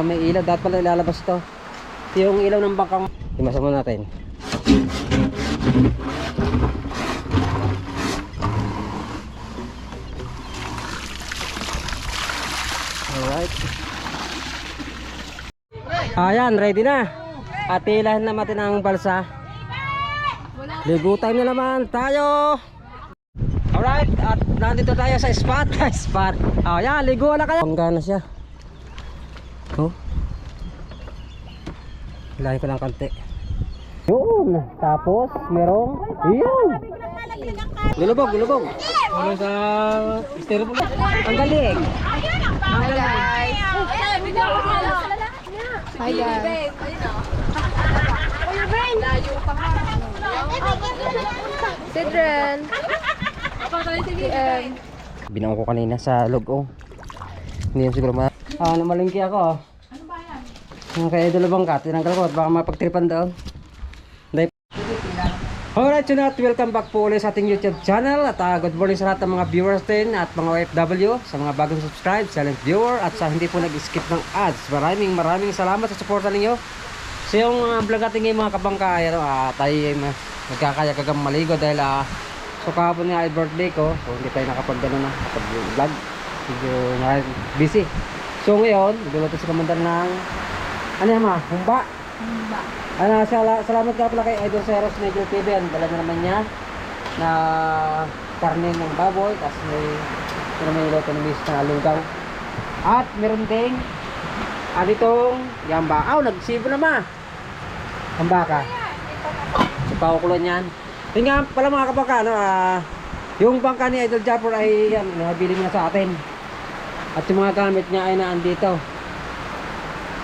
May ilaw, dapat pala ilalabas to. Yung ilaw ng bangkang. Imasan mo natin. Alright. Ayan, ready na. At ilahin na natin ang balsa. Ligo time na naman tayo. Alright, at nandito tayo sa spot. Spot. Ayan, ligo na kayo. Bangga na siya. Oh. Hilahin ko lang konti. Yun. Tapos merong yun. Lulubog, lulubog. Wala sa estero po. Ang galing. Hi guys. Hi guys. Sidren. Binaon ko kanina sa loob. Hindi yan siguro namalingki ako. Ano ba yan? Yung kaya dalawang kat, tinanggal ko at baka mapagtripan doon. Alright, yun at welcome back po ulit sa ating YouTube channel. At good morning sa lahat ng mga viewers din at mga OFW, sa mga bagong subscribe, silent viewer at sa hindi po nag-skip ng ads. Maraming salamat sa suporta ninyo. So yung vlog natin ngayon mga kabangka, tayo magkakaya maligo dahil so kahapon nga ay birthday ko. So hindi tayo nakapag-vlog, medyo busy. So ngayon, duluto si Commander ng ano yan ma? Humba? Humba. Salamat ka pala kay Idol Seros Major TV. Dala na naman niya na karne ng baboy. Tapos may iloto ng misis na lugaw. At meron ding ditong yamba. Nagsibo na ma. Hamba ka. Ipakukulon yan. Yun nga pala mga kabaka, yung bangka ni Idol Japper ay nabili niya sa atin. At yung mga gamit niya ay naandito.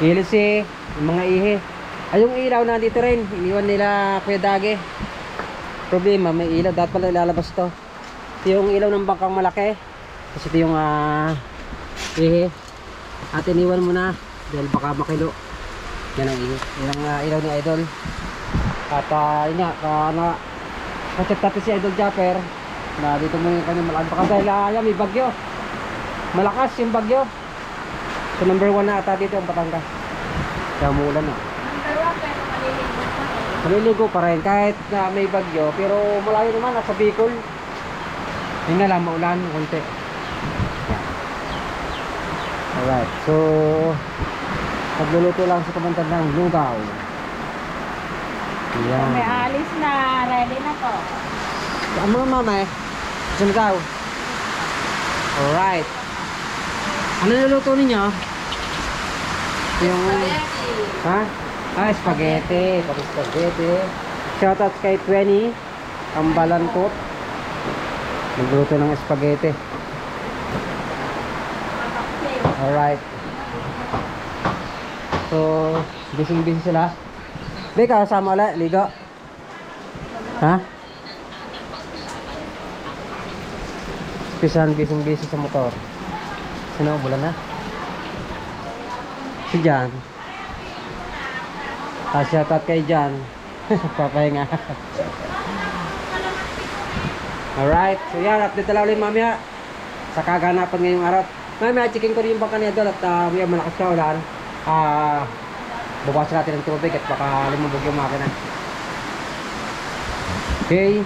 Ilisi, yung mga ihi. Ay yung ilaw nandito rin. Iniwan nila Kuya Dage. Problema, may ilaw. Dapat pala ilalabas to. Ito yung ilaw ng bangkang malaki. Kasi ito yung ihi. At iniwan mo na. Dahil baka makilo. Yan ang ihi. Yan ang ilaw ni Idol. At yun nga, kasi natin si Idol Japper na dito mo yung kanyang malakas. Baka dahil may bagyo. Malakas yung bagyo. So number 1 na ata dito ang Batangas. Kaya umuulan na. Maliligo pa rin kahit na may bagyo. Pero malayo naman, nasa Bicol. Yun nga lang, maulan konti. Alright, so pagluluto lang sa Commander ng lugaw. Yan. May alis na, ready na to. Ano mga mama Sino daw? Alright. Ano niluluto ninyo? Yung spaghetti. Spaghetti. Shoutout kay 20 ang balangkot. Nagluto ng spaghetti. Alright. So busy sila. Beka, sama ulit, ligo. Ha? Pisan busy sa motor. Sino bulan na? Si Jan. Shoutout kay Jan. Papahinga. Alright. So yan, update na lang ulit mamaya sa kaganapan ngayong araw. Mamaya checking ko rin yung bangka niya doon at may malakas ka ulan. Bukas natin ng tubig at baka lumubog yung makina. Okay.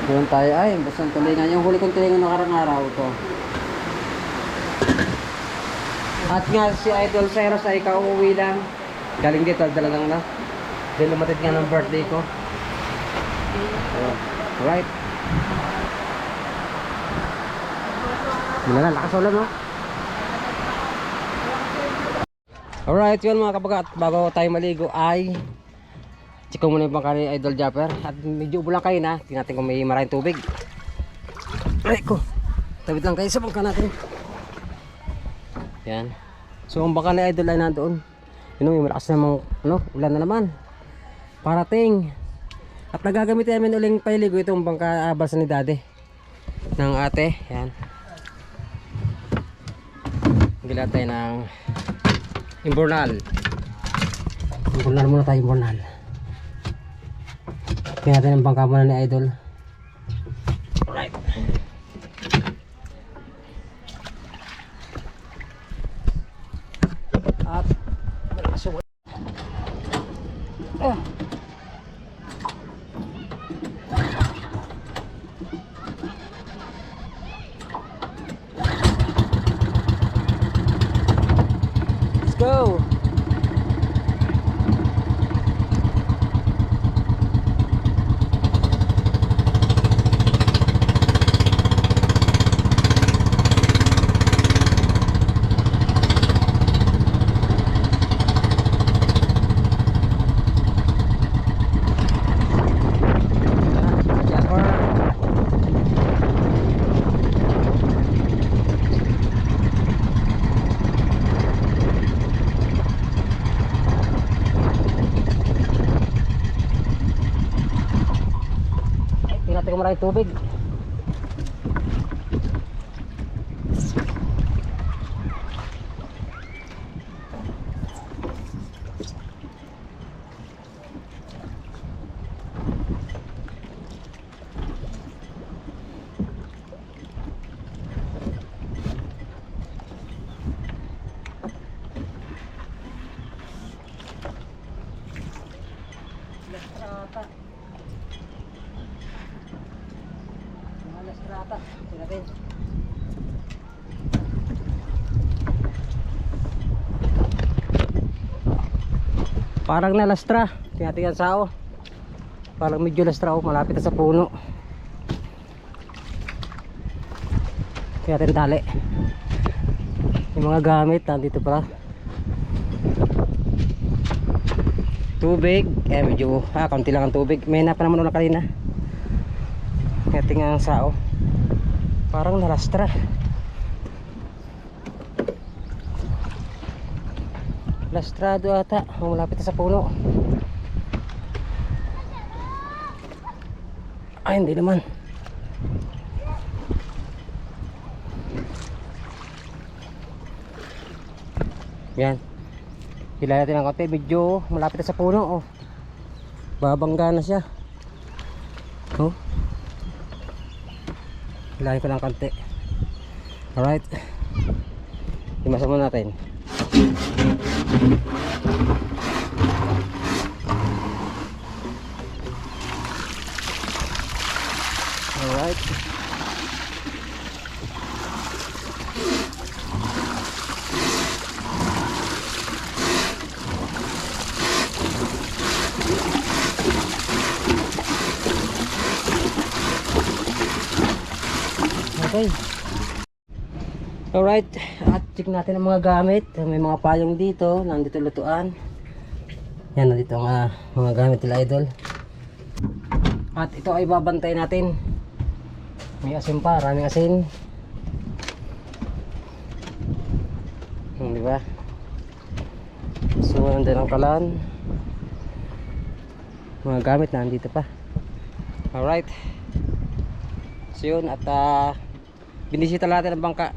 Doon tayo ay basang tulingan. Yung huli kong tulingan nakarang araw to. At nga si Idol Seros ay kauuwi lang. Galing dito, dala lang na. Dahil lumatid nga ng birthday ko. Alright. Mula na, lakas ulan no? Alright, yun mga kabagat. Bago tayo maligo ay check ko muna yung bangka ni Idol Japper. At medyo ubulan kayo na. Tingnan natin kung may maraming tubig. Aray ko. Tabit lang kayo sa bangka natin. Yan. So ang bangka ni Idol ay nandoon. Yun may malakas namang ulan na naman. Parating. At nagagamit namin uling pailigo itong bangka balsa ni Daddy ng ate. Yan. Gila tayo ng Imbornal. Imbornal muna tayo, Imbornal. Kaya natin ang bangka muna ni Idol. Alright. At Oh. Let's go. Tingnan natin kung maraming tubig. Rata. Tingnan natin. Parang nalastra. Tingnan natin ang sao. Parang medyo lastra, oh. Malapit na sa puno. Tingnan natin tali. Yung mga gamit nandito pala. Tubig. Medyo kaunti lang ang tubig. May na pa naman na kanina. Tingnan natin ang sao. Parang nalastra. Lastrado ata. Malapit na sa puno. Ay, hindi naman. Yan. Hila natin ang konti. Medyo malapit na sa puno. Oh. Babangga na siya. Oh. Hilahin ko lang konti. Alright. Imasan mo natin. Alright. Okay. Alright, at check natin ang mga gamit. May mga payong dito, nandito lutuan. Yan, nandito ang mga gamit nila idol. At ito ay babantay natin. May asin pa, maraming asin. Diba? So, nandun ang kalan. Mga gamit nandito pa. Alright. So yun, at binisita natin ang bangka.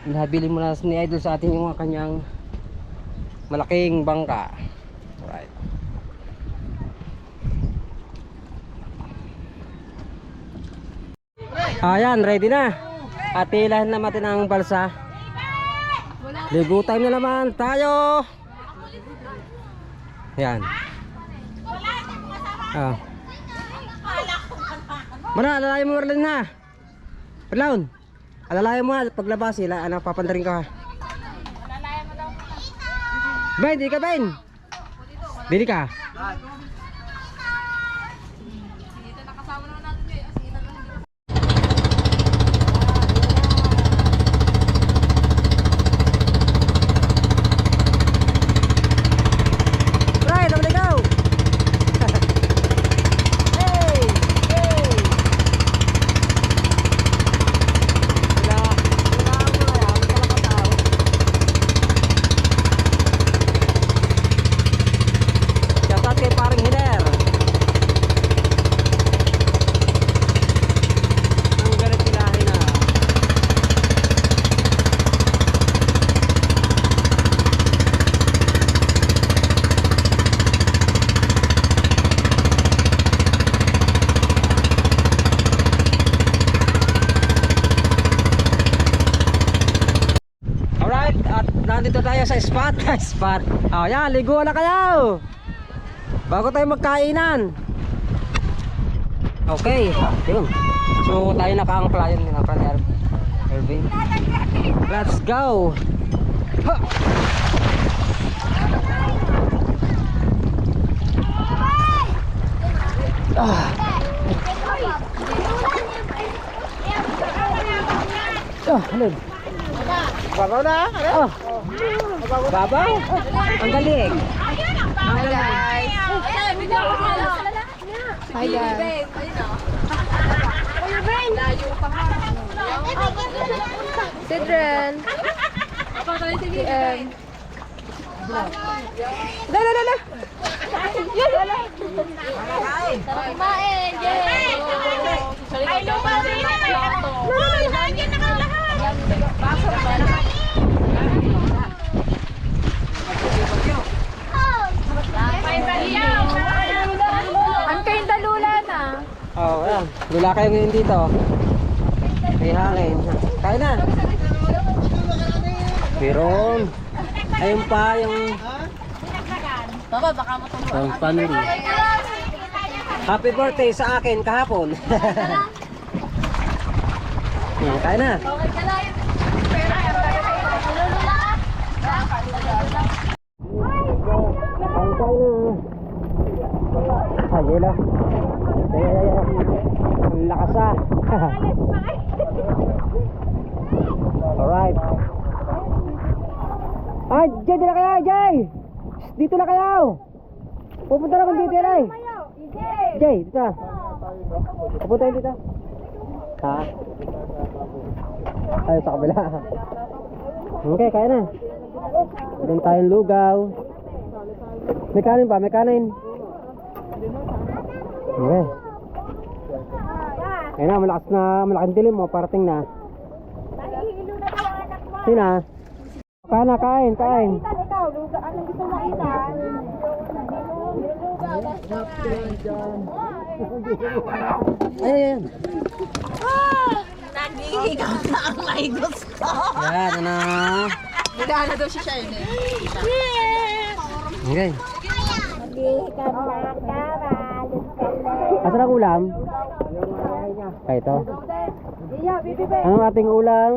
Nabili mo na ni idol sa atin yung kanyang malaking bangka. Alright. Ayan, ready na. At ilahin na natin ang balsa. Ligo time na naman tayo. Ayan. Mana, alalayan mo rin na. Perlaon. Alalayan mo paglabas sila, papandarin ka. Alalayan mo daw muna. Ben, di ka Ben. Dili ka. Dito nakasama naman natin kayo. Asina lang. Right, I'm gonna go. Hey, hey. Shoutout kay parang Hiner. Ang galit ilahin na. Alright, at nandito tayo sa spot. Oh, yan, ligo na kayo. Bago tayo magkainan. Okay, yun. So tayo nakaangkla yun nila ni Ervin. Let's go. Ha! Ah. Halid. Babaw na? Oh. Babaw. Ang galing. Hi guys. Hi guys. Sidren. Dala. Kumain! Yay! Ay, lumari na may plato. Lagyan na kang lahat. Baso na lahat. Ang kayong dalula na. Oh, ayan. Lula kayo ngayon dito. May hangin. Kain na. Meron. Ayun pa yung Baba, baka mo itong yung family. Happy birthday sa akin kahapon. Kain na. Okay ka na yun. Kain na. Ay, yelo. Ang lakas ah. Alright. Ay, Jay, dito na kayo, Jay! Dito na kayo! Pupunta naman dito yan ay! Jay, dito na. Pupunta yun dito. Ha? Ay, sa kabila. Okay, kaya na. Meron tayong lugaw. May kanin pa, may kanin. Okay. Ayun na, malaking dilim mo, parating na. Sina? Kain na, kain. Ikaw, luga. Anong gusto mo kita? Ayan. Nag-iigaw na ang may gusto. Yan, ano. Nagana daw si Charlene. Okay. Asan ang ulam? Ay, ito. Anong ating ulam?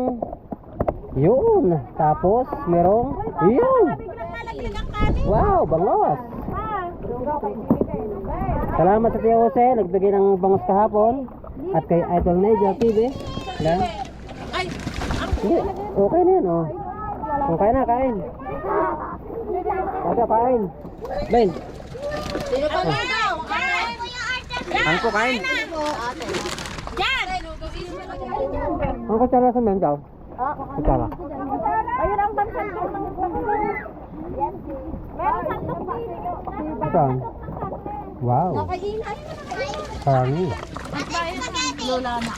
Yun. Tapos, merong yun. Wow, bangos. Salamat sa Tia Jose. Nagbigay ng bangos kahapon. At kay Idol Neja TV. Yan. Hindi. Okay na yan, oh. Okay na, kain. Kain. Ben. Sino pa na daw? Ang po kain. Yan! Ang katsara sa men daw. Katsara. Ayun ang bansandok ng meron sandok dito. Saan? Wow. Parang Lola na.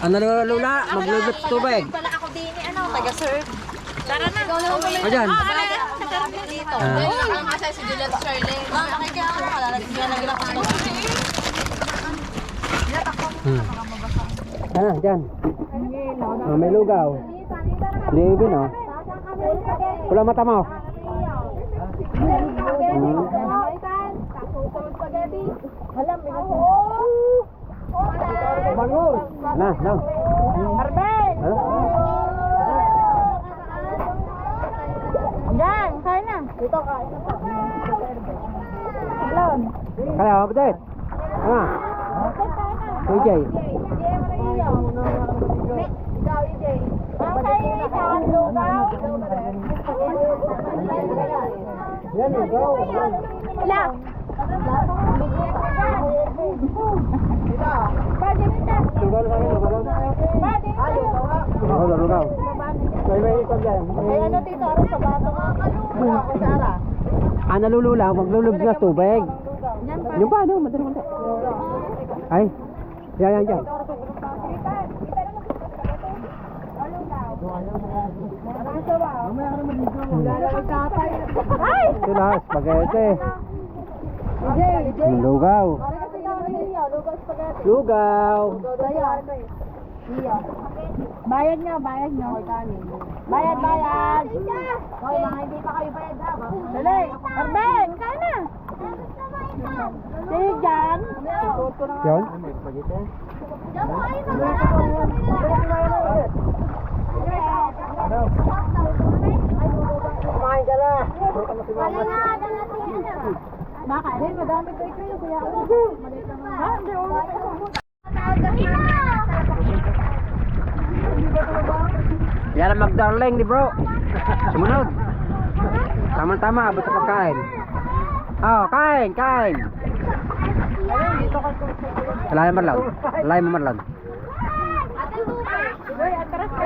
ano lula? Maglulot tubig. Pala ako din taga-serve. Tara na. Ikaw naman pala. Ayan. Taga-serve dito. Ang kasi si Juliet Charlene. Ma'am, nakikita ako. Kalalagyan na gila ko ito. Dyan. Oh, may lugaw. Liibin, oh. Wala mata mo. Bangus. Na. Arben! Ano? Diyan, kain na. Dito kain na pa. Alon. Kaya, mabait. Ano? Jay. Yan, go. Lang. Lugaw sa akin, lugaw. May ikot dyan. Ay ano dito, aras sa bato nga. Ako sa ara. Nalulula, maglulog na tubig. Yung pa, ano? Madali. Ay, yan. Ay! Sila, spaghetti. Lugaw. Lugaw. Bayad nyo. Bayad. Hoy, mga hindi pa kayo bayad ha. Dali, Arben, kain na. Sige dyan. Yun? Kumain ka na. Bakit? Hindi, madami ko ikaw. Kuya. Ha? Hindi, Yan ang mag-darling ni bro. Sumunod. Tama-tama, abot sa pagkain. Oh, kain, kain. Layan marlon. Layan mo marlon.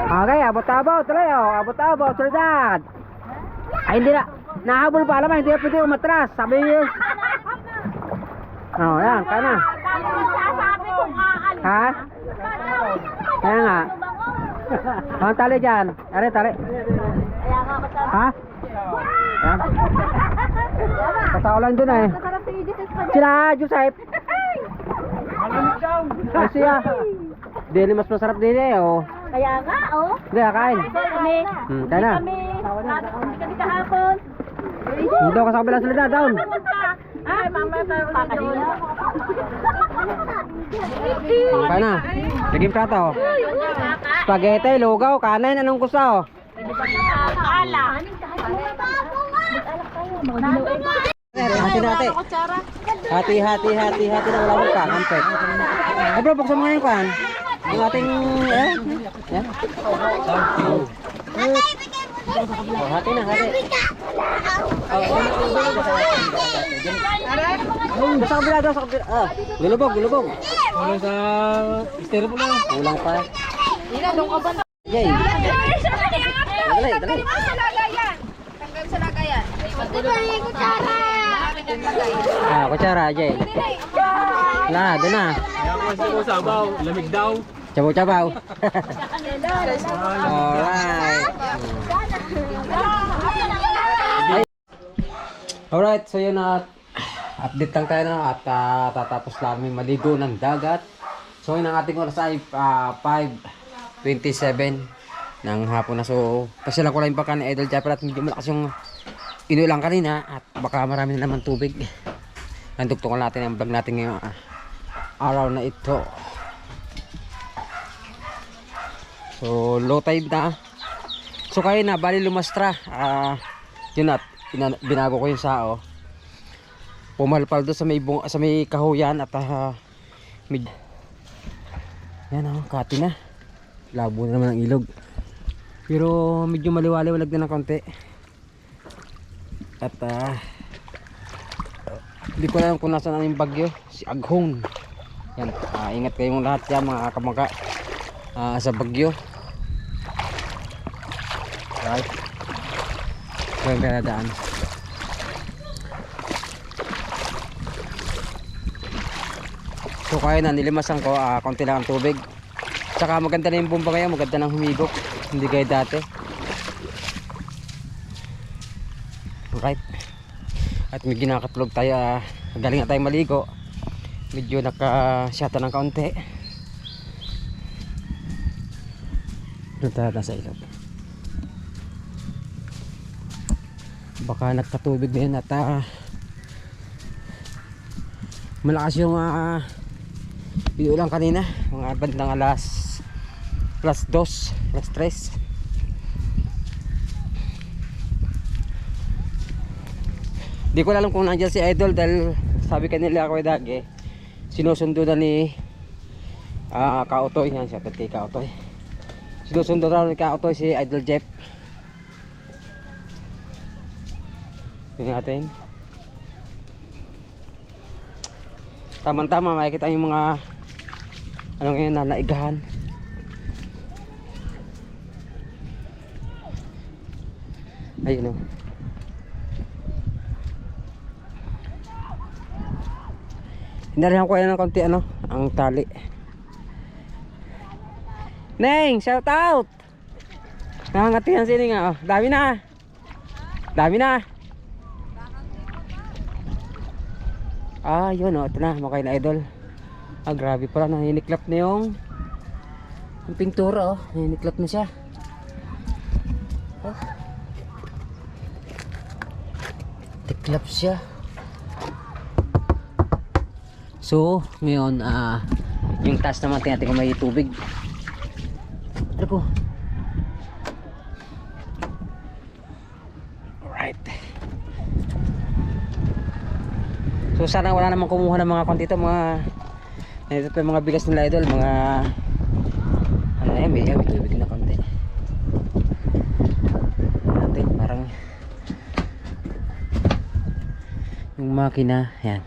Okay, abot-abot. Tuloy, oh. Abot-abot. Solidad. Ay, hindi na. Nahabol pa. Alam mo, hindi na pwede umatras. Sabi niyo. Oh, yan. Kaya na. Ha? Kaya nga. Ang tali dyan. Are, tali. Ha? Yan. Kasaulan dun eh. Sila, Joseph. Malamig daw. Ay siya. Dili mas masarap din eh, oh. Kaya nga, oh. Hindi, kain. Kami. Kaya na. Hindi kami kahapon. Dito ka sa kabilang salida, down. Ay, mamaya tayo ulit. Kaya na. Naging plato. Spaghetti, lugaw, kanin, anong gusto? Ala. Hati natin. Hati na wala ka, kampet. Ay bro, buksan mo nga yung kan. Yung ating, yan. Oh, hati na, hati. Sa kabila daw, sa kabila. Ah, gulubog, gulubog. Wala sa estero po na. Kulang pa. Ina, nung ka ba? Yay. Dali, dali. Ah, kutsara, Jay. Na, doon na. Kaya ko sa sabaw, lamig daw. Cabaw-cabaw. Alright. Alright, so yun na. Update lang tayo na at tatapos namin maligo ng dagat. So yun ang ating oras ay 5:27 ng hapon na. So pasyalan ko lang yung baka ni Idol Chopper at medyo malakas yung inulang kanina at baka marami na naman tubig. Nandugtungan natin ang vlog natin ngayong araw na ito. So low tide na. So kayo na bali lumastra. Yun at binago ko yung sao. Pumalpal doon sa may kahuyan at yan oh, kati na. Labo na naman ang ilog. Pero medyo maliwaliwalag na ng konti. At hindi ko alam kung nasaan ang bagyo. Si Aghong. Yan, ingat kayong lahat yan mga kamangka sa bagyo. Right. So yung pinadaan. So kaya na nilimasan ko, konti lang ang tubig. Tsaka maganda na yung bomba ngayon, maganda nang humigop. Hindi gaya dati. Alright. At medyo nakatulog tayo, galing na tayong maligo. Medyo nakasyata ng kaunti. Doon tayo nasa ilog. Baka nagkatubig na yun at malakas yung ulang kanina, mga bandang alas +2, +3. Di ko alam kung nandiyan si Idol dahil sabi kanila ako dagi sinusundo na ni Kautoy. Yan siya, kay Kautoy. Sinusundo na ni Kautoy si Idol Jeff. Tingnan natin. Tama-tama makikita yung mga ano ngayon na naigahan. Ayun o. Hinarihan ko yan ng konti ano, ang tali. Neng, shout out! Nakangatihan sini nga oh. Dami na. Dami na. Yun o, ito na mga kain idol. Grabe pala, naniniklap na yung pintura oh, naniniklap na siya. Tiklap siya. So, ngayon, yung taas naman tinatin ko may tubig. Ano ko? Alright. So, sana wala namang kumuha ng mga konti ito, ito pa yung mga bigas nila idol, mga ano na yan, may tubig na konti. Natin, parang yung makina, yan.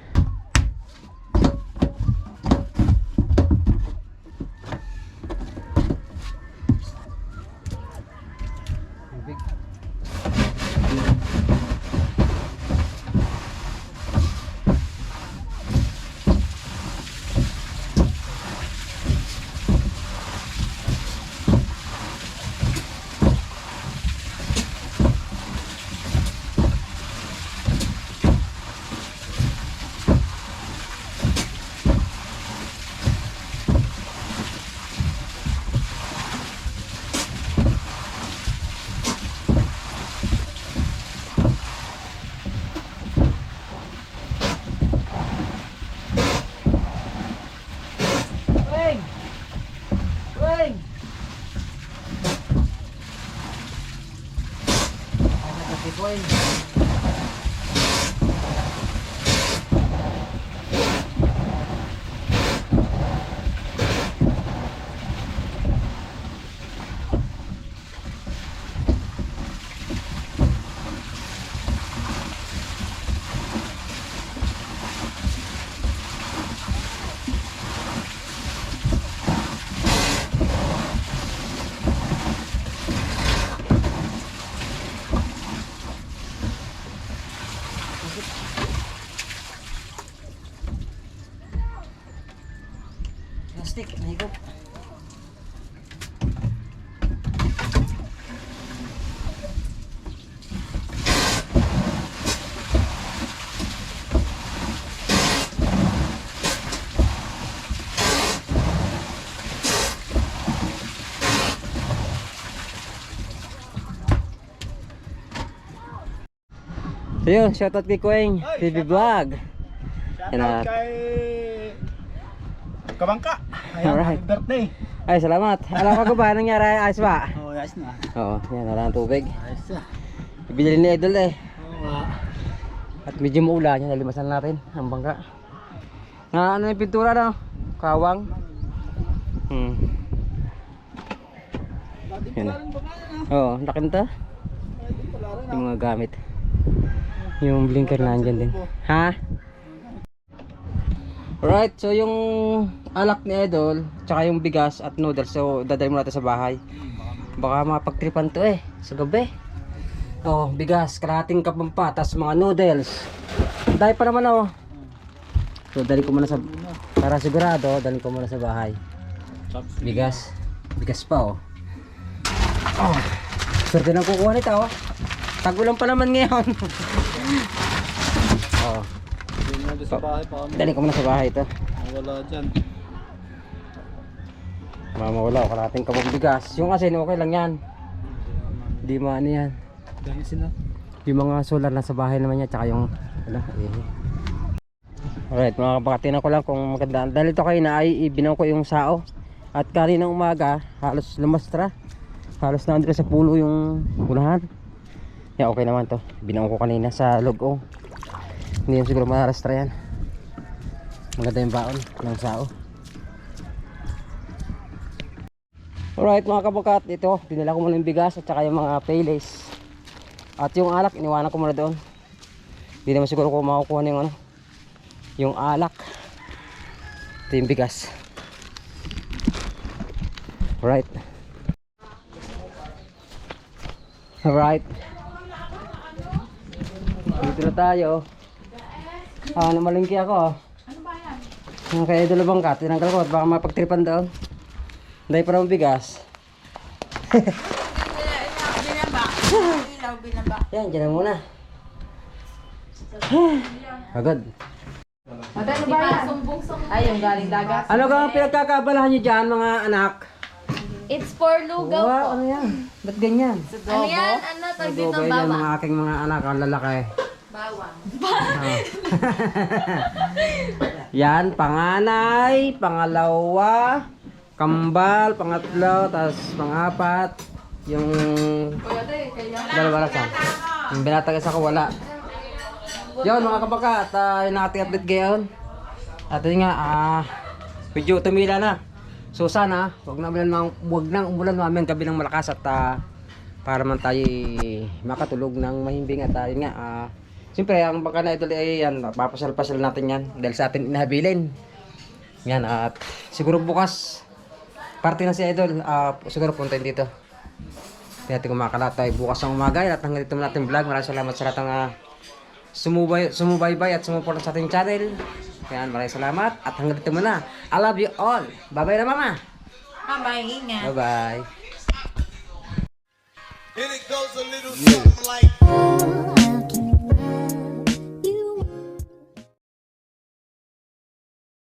Plastic, nahigop. So yun, shoutout kay Kuweng, TV Vlog. Shoutout kay Kabangka. Ayan, Alright. happy birthday. Ay, salamat. Alam ko ba, nangyari? Ayos ba? Oh, ayos na. Oo, yan, wala ng tubig. Ayos na. Ibili ni Idol eh. Oo. At medyo maulan, yan, nalimasan natin ang bangka. Ano yung pintura no? Kawang. Yan na. Oo, nakinta. Yung mga gamit. Yung blinker na andyan din. Ha? Alright, so yung alak ni Idol, tsaka yung bigas at noodles, so dadalhin mo natin sa bahay. Baka mapagtripan to eh, sa gabi. Oh, bigas, kalahating kapampa, tas mga noodles. Dahil pa naman oh. So dalhin ko muna sa, para sigurado, dalhin ko muna sa bahay. Bigas, bigas pa oh. Oh, swerte nang kukuha nito oh. Tagulang pa naman ngayon. Oh. Sa bahay pa kami. Dalhin ko muna sa bahay ito. Wala dyan. Mamawala o kalating kabong bigas. Yung asin okay lang yan. Di maano yan. Dahil sila. Yung mga solar nasa bahay naman niya. Tsaka yung alright, mga kapakatinan ko lang kung maganda. Dahil ito kayo na ay ibinaw ko yung sao. At kaninang umaga halos lumastra. Halos na andito sa pulo yung unahan. Yeah, okay naman to. Binaw ko kanina sa logo. Hindi yan siguro marastra yan. Maganda yung baon ng sao. Alright mga kabukat, ito dinala ko muna yung bigas at saka yung mga paylays. At yung alak iniwanan ko muna doon. Hindi naman siguro ko makukuha ng ano, yung alak. Ito yung bigas. Alright. Alright. Dito na tayo. Namalingki ako. Ano ba yan? Yung kaya Idol Bangka, tinanggal ko at baka mapagtripan doon. Dahil pa naman bigas. Binaba. Yan, dyan na muna. Agad. Magkano ba yan? Sumbong-sumbong. Ay, yung galing dagat. Ano ka pinagkakabalahan nyo dyan mga anak? It's for lugaw po. Ano yan? Ba't ganyan? Ano yan? Ano? Tag dito Nagugay yan bawang. mga aking mga anak, ang lalaki. Bawang. Yan, panganay, pangalawa, kambal, pangatlo, tapos pangapat, yung dalawa lang saan. Yung binatag isa ko wala. Yun mga kabaka, at yung ating update ngayon. At yun nga, medyo tumila na. So sana, wag nang umulan namin gabi ng malakas at para man tayo makatulog ng mahimbing at yun nga, siyempre ang baka na idol ay yan, papasal-pasal natin yan dahil sa atin inahabilin. Yan at siguro bukas party na si idol, siguro puntahin dito. Kaya natin kumakalatay bukas ng umaga at hanggang dito natin vlog. Maraming salamat sa lahat ng sumubaybay at sumuporta sa ating channel. Kaya maraming salamat at hanggang dito muna. I love you all. Bye-bye na mama. Bye-bye, ingat. Bye-bye. And it goes a little something like